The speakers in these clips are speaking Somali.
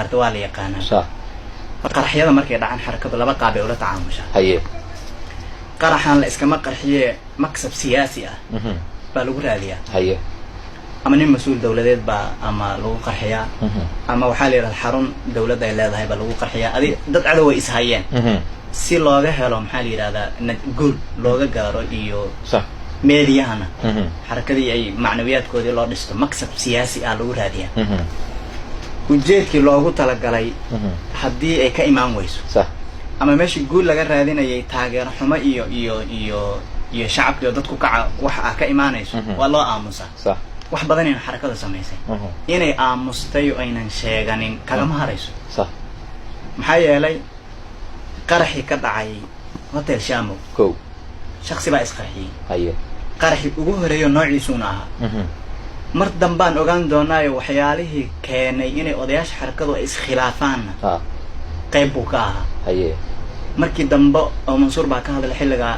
waa la yaqaanaa sax qaraxyada markay dhacaan xarakadu laba qaab ay ula tacaamushaa haye qaraxan la iskama qarxiye maksab siyaasi ah baa lagu raadiyaa haye ama nin mas'uul dawladeed baa ama lagu qarxiyaa ama waxa la yiraahdaa xarun dawladda ay leedahay baa lagu qarxiyaa dad cadow ay ishayeen si looga helo maxaa la yiraahdaa guul looga gaaro iyo sax meediyahana xarakadii ay macnawiyaadkoodii loo dhisto maksab siyaasi ah lagu raadiyaa ujeedkii loogu talagalay haddii ay ka imaan weyso sax ama meeshii guul laga raadinayay taageero xumo iyo shacabkii oo dadku kaca wax ka imaanayso waa loo aamusaa sax wax badan in xarakada samaysay inay aamustay oo aynan sheeganin kagama harayso sax maxaa yeelay qaraxii ka dhacay hotel Shamo kow shakhsi baa isqarxiyay haye qaraxii ugu horeeyo noociisuna ahaa mar dambaan ogaan doonaayo waxyaalihii keenay inay odayaasha xarakadu ay iskhilaafaan qayb buu ka ahaa haye markii dambe oo Mansuur baa ka hadlay xilliga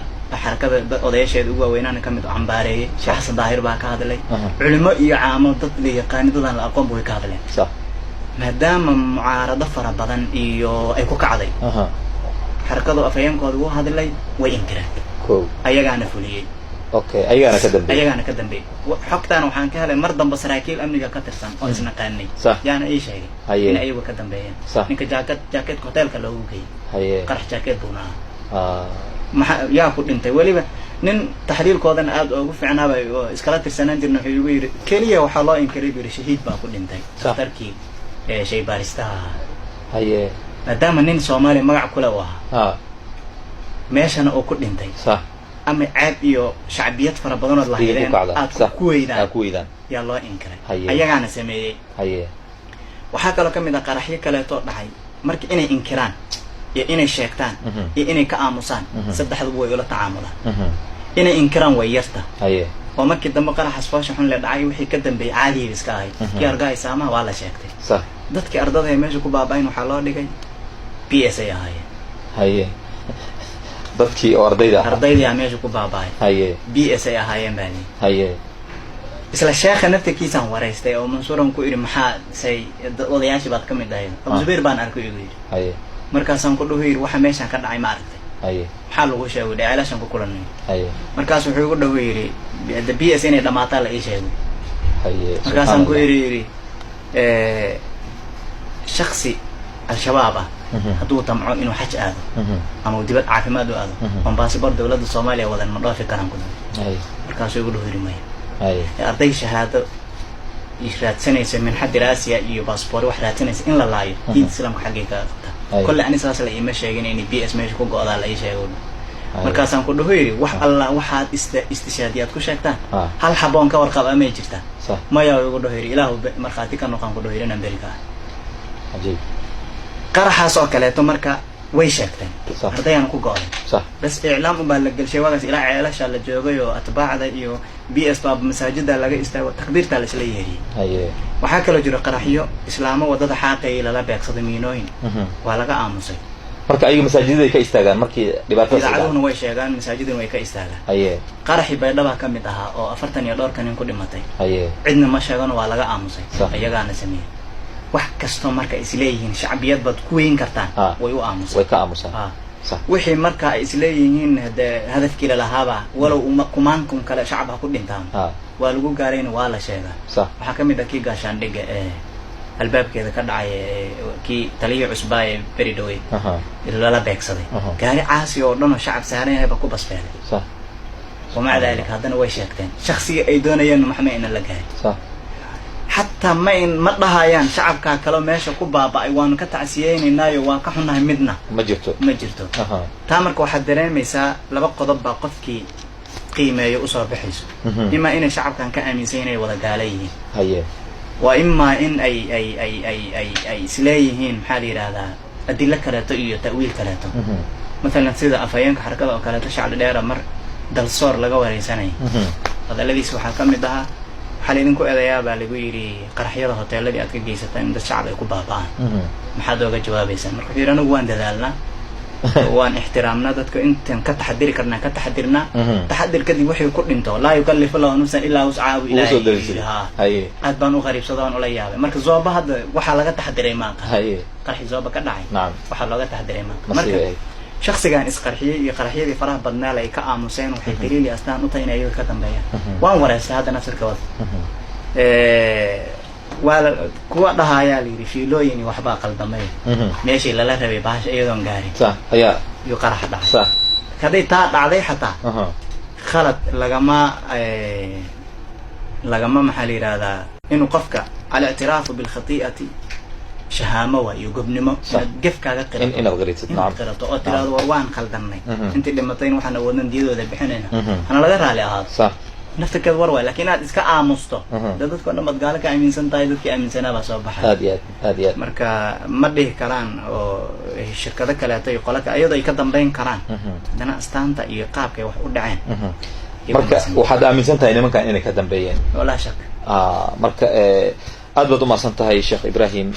xarakada odayaasheeda ugu waaweynaan ka mid ah Cambaareeye Sheekh Xasan Daahir baa ka hadlay culimo iyo caamo dad la yaqaan dadaan la aqoon buu ka hadlay sax maadaama mucaarado fara badan iyo ay ku kacday xarakadu afayeenkooda uu hadlay way inkireen kow ayagaana fuliyay okay ayagana ka dambeeyay xogtaan waxaan ka helay mar dambe saraakiil amniga ka tirsan oo isna qaanay yaana ay sheegay in ayagu ka dambeeyeen ninka jacket hotelka loogu geeyay qarax jacket buuna yaa ku dhintay waliba nin taxliilkoodan aad ugu fiicnaaba oo iskala tirsanaan jirnay wuxuu igu yiri kaliya waxa loo inkiray bir shahiid baa ku dhintay sarkii shay baaristaha haye maadaama nin Soomaali magac kula waa meeshana oo ku dhintay sax ama caab iyo shacbiyad fara badan oo la hayeen aad ku weydaan yaa loo inkiray ayagana sameeyay haye waxa kale ka mid ah qaraxyo kale oo dhacay markii inay inkiraan iyo inay sheegtaan iyo inay ka aamusaan saddexduba way ula tacaamulaan inay inkiraan way yarta haye oo markii dambe qaraxas faasha xun la dhacay wixii ka dambeeyay caadi iska ahay yarga ay saamaha waa la sheegtay sax dadkii ardada ay meesha ku baabayn waxa loo dhigay PSA haye dadkii ardayda meesha ku baabaay haye BSA ahaayeen baani haye isla sheekha naftigiisaan wareystay oo Mansuuran ku iri maxaa say odayaashii baad ka mid ahayd Abu Zubayr baan arkay igu yiri haye markaasaan ku dhaweeyay waxa meeshan ka dhacay ma aragtay haye maxaa lagu sheegay dhacaylashan ku kulanay haye markaas wuxuu igu dhaweeyay BSA inay dhamaataa la ii sheegay haye markaasaan ku iri shakhsi al-shabaab hadduu tamco inuu xaj aado ama dibad caafimaad u aado oo baasaboor dawladda Soomaaliya wadan ma dhoofi karaan ku dhahay markaas uu ugu hirimay arday shahaado raadsanaysa min xad diraasiya iyo baasaboor wax raadsanaysa in la laayo diin islaamka xaqiiqa qabta kulli ani saas la ima sheegin in BS meesha ku go'daa la ii sheego markaasaan ku dhahoyay wax Allah waxaad istishaadiyad ku sheegtaan hal xaboon ka warqab ama jirta maya ugu dhahoyay ilaahu marxaati ka noqon ku dhahoyay inaan berika ajeey qaraxaas oo kale marka way sheegteen ardayana ku go'ay sax bas iclaam baa la galshay wadaas ilaa ceelasha la joogay oo atbaacda iyo BS baab masaajida laga istaago takbiirta la isla yeeriyay haye waxa kale jiro qaraxyo islaamo wadada xaaqay la beegsaday miinooyin waa laga aamusay marka ay masaajiday ka istaagaan markii dhibaatada idaacaduna way sheegaan masaajiduna way ka istaagaan haye qaraxi baydhaba ka mid aha oo 40 iyo dhowr kan ku dhimatay haye cidna ma sheegan waa laga aamusay ayagaana sameeyay wax kasto marka isleeyihiin shacbiyad bad ku weyn kartaan way u aamusay way ka aamusay sax wixii marka isleeyihiin hadafkii la lahaaba walow kumaankum kale shacabka ku dhintaan waa lagu gaareen waa la sheegaa sax waxa kamid ah kii gaashaan dhiga albaabkeeda ka dhacay kii taliye cusbaa ee beri dhawey la beegsaday gaari caasi oo dhan oo shacab saaranayba ku basbeelay sax ومع ذلك هذا way sheegteen shakhsiga ay doonayeen maxay in la gaaray sax حتى ما dhahayaan shacabka kale meesha ku baabay waan ka tacsiyeynaynayo waan ka xunahay midna ma jirto taa marka waxa dareemaysaa laba qodob baa qofkii qiimeeyo u soo bixayso ima in shacabkan ka aaminsan inay wada gaaleeyeen haye wa ima in ay isleeyihiin maxaa la yiraahdaa adilla kaleeto iyo ta'wiil kaleeto مثلا sida afayeenka xarakada oo kaleeto shacab dheer mar dal soor laga wareysanay hadaladiis waxa kamid ah حال إنكو أذياء بالغيري قرحية هوتيل اللي أتكي جيسة إن الشعب يكون بابان محد وجه جوابي سن مركبيرنا وان دلالنا وان احترامنا دتك انت كتحدري كرنا كتحدرنا تحدر كدي وحي ku dhinto la yukallifu Allahu nafsan illa wus'aha ilaahi haye aad baan u qariibsadaan ula yaabay marka zooba hadda waxa laga taxadiray ma haye qarxi zooba ka dhacay waxa laga taxadiray ma marka shakhsigan isqarxiyay iyo qarxiyadii faraha badnaa ay ka aamuseen waxay daliil astaan u tahay inay ka dambeeyaan waan wareysay hadda nafsirka wad wala kuwa dhahaaya li fiilooyin waxba qaldamay meeshii la rabay baash iyadoon gaarin صح ayaa iyo qarax dhacay صح kaday taa dhacday xataa khalad lagama maxal yiraahdaa inuu qofka al-i'tiraaf bil khati'ati shahama wa yugubnimo gafkaaga qiran in algarisid naam qirato oo tiraado waan qaldanay intii dhimatay waxaan wadnan diidooda bixinayna ana laga raali ahaa صح نفتكر وروا لكن هاد إسكا آموستو دادت كنا متقالك آمين سنتاي دادك آمين سنة بس وبحر هاديات مركا مده كران أو الشركة كلها يقولك أيضا يقدم بين كران دنا استانتا يقاب كي وحود دعين مركا وحد آمين سنتاي إنما كان إنك قدم بين ولا شك مركا أدبتو ما سنتاي الشيخ إبراهيم